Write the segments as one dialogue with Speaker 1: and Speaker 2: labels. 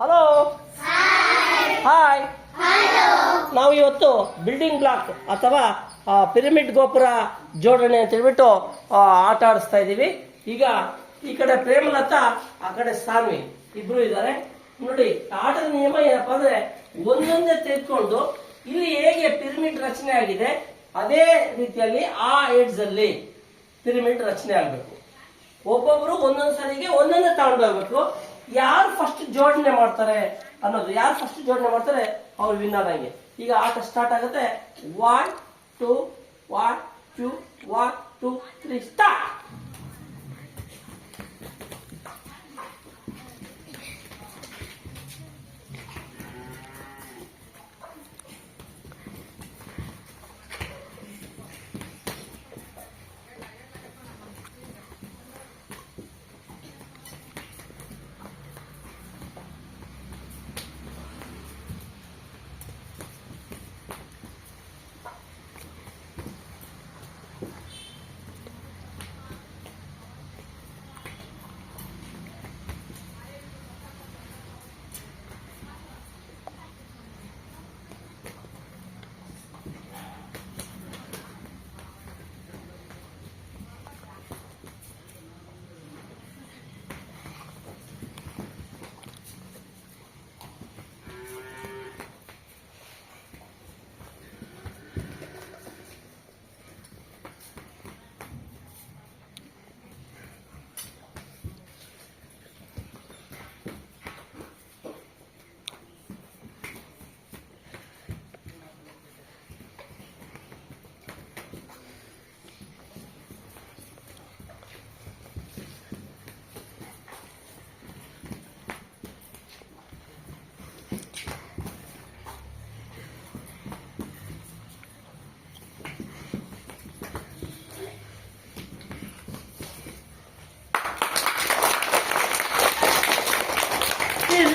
Speaker 1: Hello hi. ನಾವು ಇವತ್ತು building block ಅಥವಾ ಪಿರಮಿಡ್ ಗೋಪುರ ಜೋಡಣೆ ಅಂತ ಹೇಳ್ಬಿಟ್ಟು ಆಟ ಆಡಿಸ್ತಾ ಇದ್ದೀವಿ. ಈಗ ಈ ಕಡೆ ಪ್ರೇಮಲತಾ, ಆ ಕಡೆ ಸಾನ್ವಿ ಇಬ್ರು ಇದ್ದಾರೆ. ನೋಡಿ, ಆಟದ ನಿಯಮ ಏನಪ್ಪಾ ಅಂದ್ರೆ ಒಂದೊಂದೇ ತೆಗೆದುಕೊಂಡು ಇಲ್ಲಿ ಹೇಗೆ ಪಿರಮಿಡ್ ರಚನೆ ಆಗಿದೆ ಅದೇ ರೀತಿಯಲ್ಲಿ ಆ ಏಡ್ಸ್ ಅಲ್ಲಿ ಪಿರಮಿಡ್ ರಚನೆ ಆಗ್ಬೇಕು. ಒಬ್ಬೊಬ್ರು ಒಂದೊಂದ್ ಸರಿಗೆ ಒಂದೊಂದೇ ತಗೊಂಡ್ಬರ್ಬೇಕು. ಯಾರು ಫಸ್ಟ್ ಜೋಡಣೆ ಮಾಡ್ತಾರೆ ಅನ್ನೋದು, ಯಾರು ಫಸ್ಟ್ ಜೋಡಣೆ ಮಾಡ್ತಾರೆ ಅವ್ರು ವಿನ್ ಆದಂಗೆ. ಈಗ ಆಟ ಸ್ಟಾರ್ಟ್ ಆಗುತ್ತೆ. 1 2 1 2 1 2 3 start.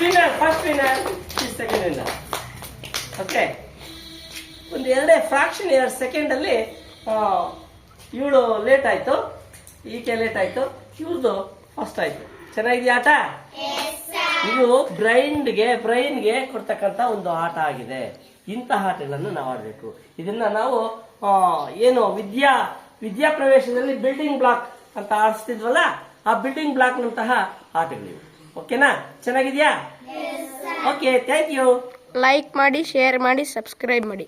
Speaker 1: Winner, first winner, second winner. Okay, ಒಂದು ಎರಡೇ ಫ್ರಾಕ್ಷನ್ 2 ಸೆಕೆಂಡ್ ಅಲ್ಲಿ ಇವಳು ಲೇಟ್ ಆಯ್ತು, ಈಕೆ ಲೇಟ್ ಆಯ್ತು, ಇವ್ರದ್ದು ಫಸ್ಟ್ ಆಯ್ತು. ಚೆನ್ನಾಗಿದೆಯಾ ಆಟ? ಇದು ಬ್ರೈನ್ಗೆ ಕೊಡ್ತಕ್ಕಂತ ಒಂದು ಆಟ ಆಗಿದೆ. ಇಂತಹ ಆಟಗಳನ್ನು ನಾವು ಆಡಬೇಕು. ಇದನ್ನ ನಾವು ಏನು ವಿದ್ಯಾ ಪ್ರವೇಶದಲ್ಲಿ ಬಿಲ್ಡಿಂಗ್ ಬ್ಲಾಕ್ ಅಂತ ಆಡಿಸ್ತಿದ್ವಲ್ಲ, ಆ ಬಿಲ್ಡಿಂಗ್ ಬ್ಲಾಕ್ ನಂತಹ ಆಟಗಳಿವೆ. ಓಕೆನಾ? ಚೆನ್ನಾಗಿದ್ಯಾ? Okay, thank you.
Speaker 2: ಲೈಕ್ ಮಾಡಿ, ಶೇರ್ ಮಾಡಿ, ಸಬ್ಸ್ಕ್ರೈಬ್ ಮಾಡಿ.